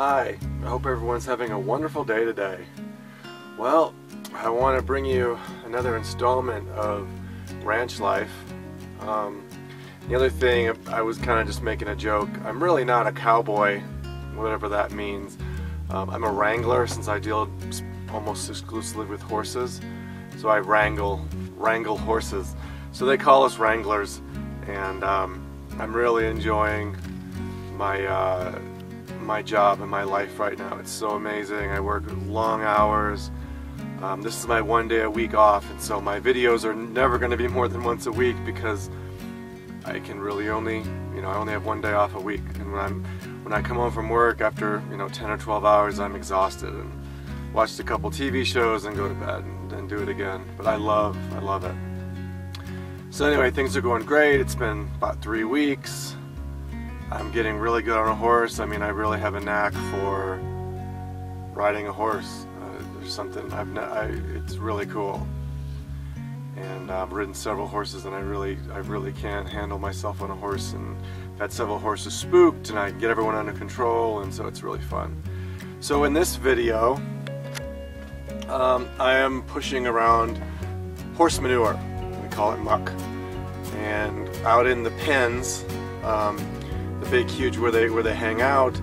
Hi, I hope everyone's having a wonderful day today. Well, I want to bring you another installment of ranch life. The other thing, I was kind of just making a joke. I'm really not a cowboy, whatever that means. I'm a wrangler since I deal almost exclusively with horses. So I wrangle horses. So they call us wranglers, and I'm really enjoying my job and my life right now. It's so amazing. I work long hours. This is my one day a week off, and so my videos are never going to be more than once a week because I can really only, I only have one day off a week. And when I come home from work after 10 or 12 hours, I'm exhausted and watched a couple TV shows and go to bed and then do it again. But I love it. So anyway, things are going great. It's been about 3 weeks. I'm getting really good on a horse. I mean, I really have a knack for riding a horse. There's something it's really cool. And I've ridden several horses, and I really can handle myself on a horse. And I've had several horses spooked, and I get everyone under control, and so it's really fun. So in this video, I am pushing around horse manure. We call it muck. And out in the pens, the big huge where they hang out,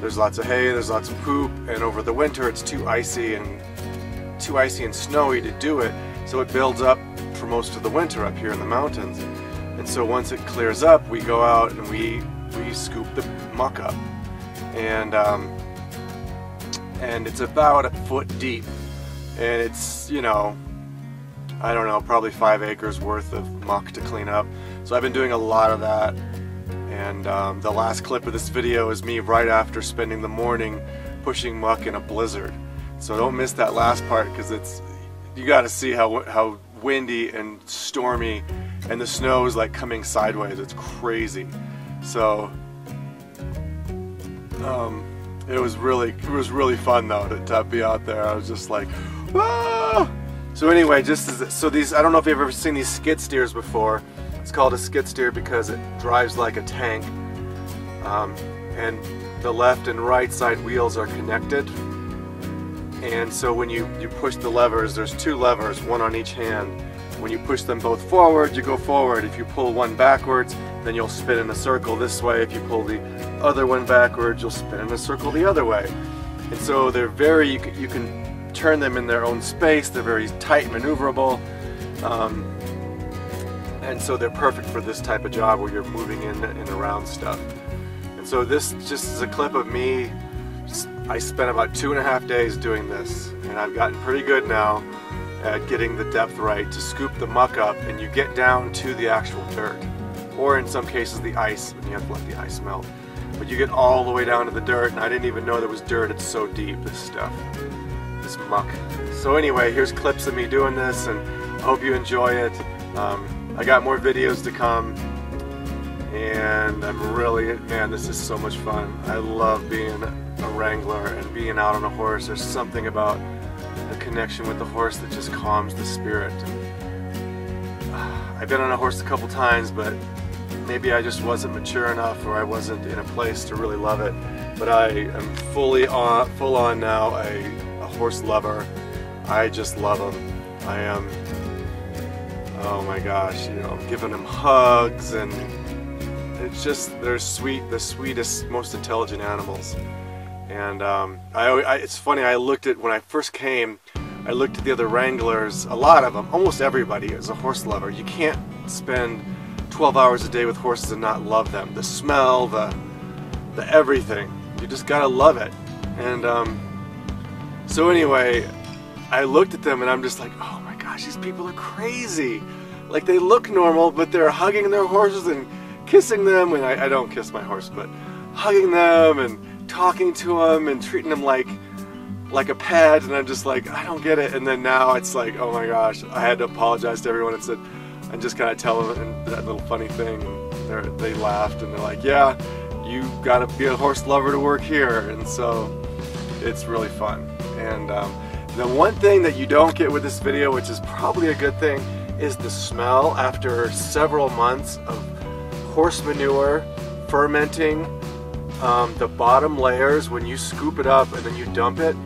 there's lots of hay, there's lots of poop, and over the winter it's too icy and snowy to do it, so it builds up for most of the winter up here in the mountains. And so once it clears up, we go out and we scoop the muck up, and it's about a foot deep, and it's I don't know, probably 5 acres worth of muck to clean up. So I've been doing a lot of that. And the last clip of this video is me right after spending the morning pushing muck in a blizzard. So don't miss that last part, because you got to see how windy and stormy, and the snow is like coming sideways. It's crazy. So it was really fun though to be out there. I was just like, ah! So anyway, I don't know if you've ever seen these skid steers before. It's called a skid steer because it drives like a tank, and the left and right side wheels are connected, and so when you push the levers, there's 2 levers, one on each hand. When you push them both forward, you go forward. If you pull one backwards, then you'll spin in a circle this way. If you pull the other one backwards, you'll spin in a circle the other way. And so they're you can turn them in their own space. They're very tight, maneuverable. And so they're perfect for this type of job where you're moving in and around stuff. And so this just is a clip of me. I spent about 2.5 days doing this, and I've gotten pretty good now at getting the depth right to scoop the muck up, and you get down to the actual dirt, or in some cases the ice, and you have to let the ice melt. But you get all the way down to the dirt, and I didn't even know there was dirt. It's so deep, this stuff, this muck. So anyway, here's clips of me doing this, and I hope you enjoy it. I got more videos to come, and man, this is so much fun. I love being a wrangler and being out on a horse. There's something about the connection with the horse that just calms the spirit. I've been on a horse a couple times, but maybe I just wasn't mature enough, or I wasn't in a place to really love it. But I am full on now a horse lover. I just love them. I am. Oh my gosh, I'm giving them hugs, and it's just, they're sweet, the sweetest, most intelligent animals. And it's funny, when I first came, I looked at the other wranglers, a lot of them, almost everybody is a horse lover. You can't spend 12 hours a day with horses and not love them. The smell, the everything, you just gotta love it. And so anyway, I looked at them and I'm just like, oh my gosh, these people are crazy. Like, they look normal, but they're hugging their horses and kissing them, and I don't kiss my horse, but hugging them and talking to them and treating them like a pet, and I'm just like, I don't get it. And then now it's like, oh my gosh, I had to apologize to everyone and said, and just kind of tell them that little funny thing, and they laughed, and they're like, yeah, you gotta be a horse lover to work here. And so it's really fun. And the one thing that you don't get with this video, which is probably a good thing, is the smell after several months of horse manure fermenting The bottom layers, when you scoop it up and then you dump it,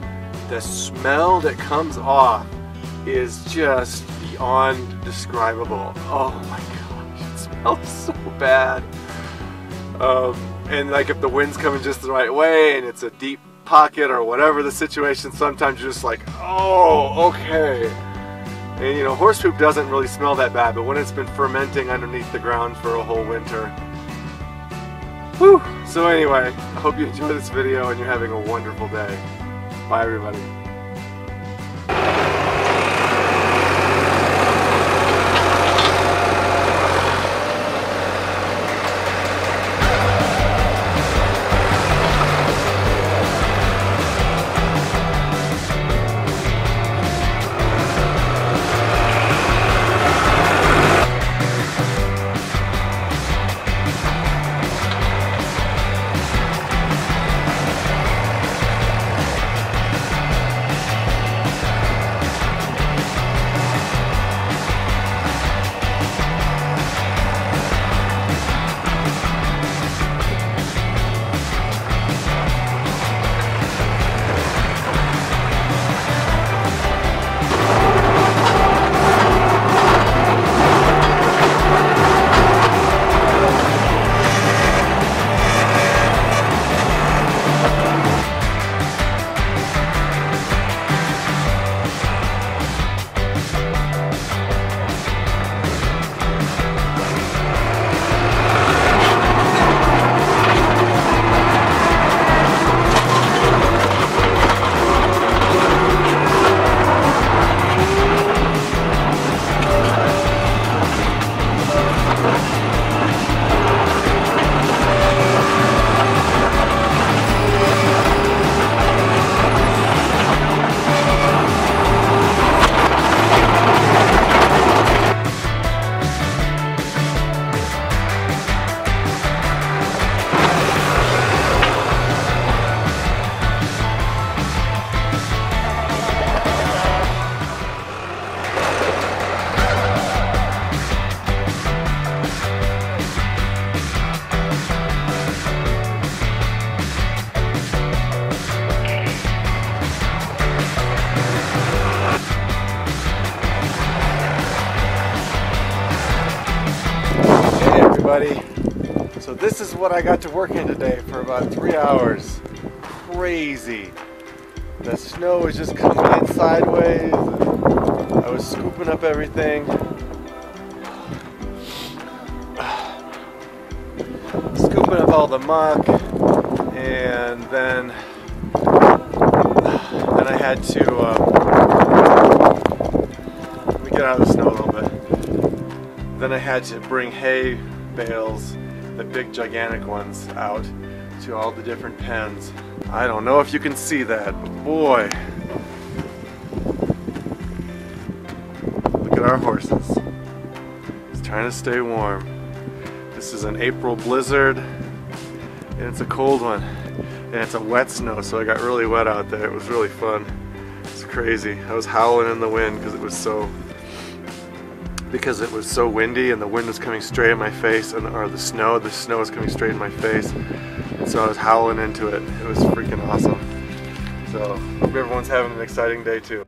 the smell that comes off is just beyond describable. Oh my gosh, it smells so bad. And like if the wind's coming just the right way and it's a deep pocket or whatever the situation, sometimes you're just like, oh, okay. And you know, horse poop doesn't really smell that bad, but when it's been fermenting underneath the ground for a whole winter. Whew. So anyway, I hope you enjoyed this video and you're having a wonderful day. Bye everybody. So this is what I got to work in today for about 3 hours. Crazy. The snow was just coming in sideways. I was scooping up everything. Scooping up all the muck, and then I had to let me get out of the snow a little bit. Then I had to bring hay bales, the big gigantic ones, out to all the different pens. I don't know if you can see that, but boy, look at our horses. It's trying to stay warm. This is an April blizzard and it's a cold one and it's a wet snow, so I got really wet out there. It was really fun. It's crazy. I was howling in the wind because it was so windy and the wind was coming straight in my face, or the snow was coming straight in my face, and so I was howling into it. It was freaking awesome. So hope everyone's having an exciting day too.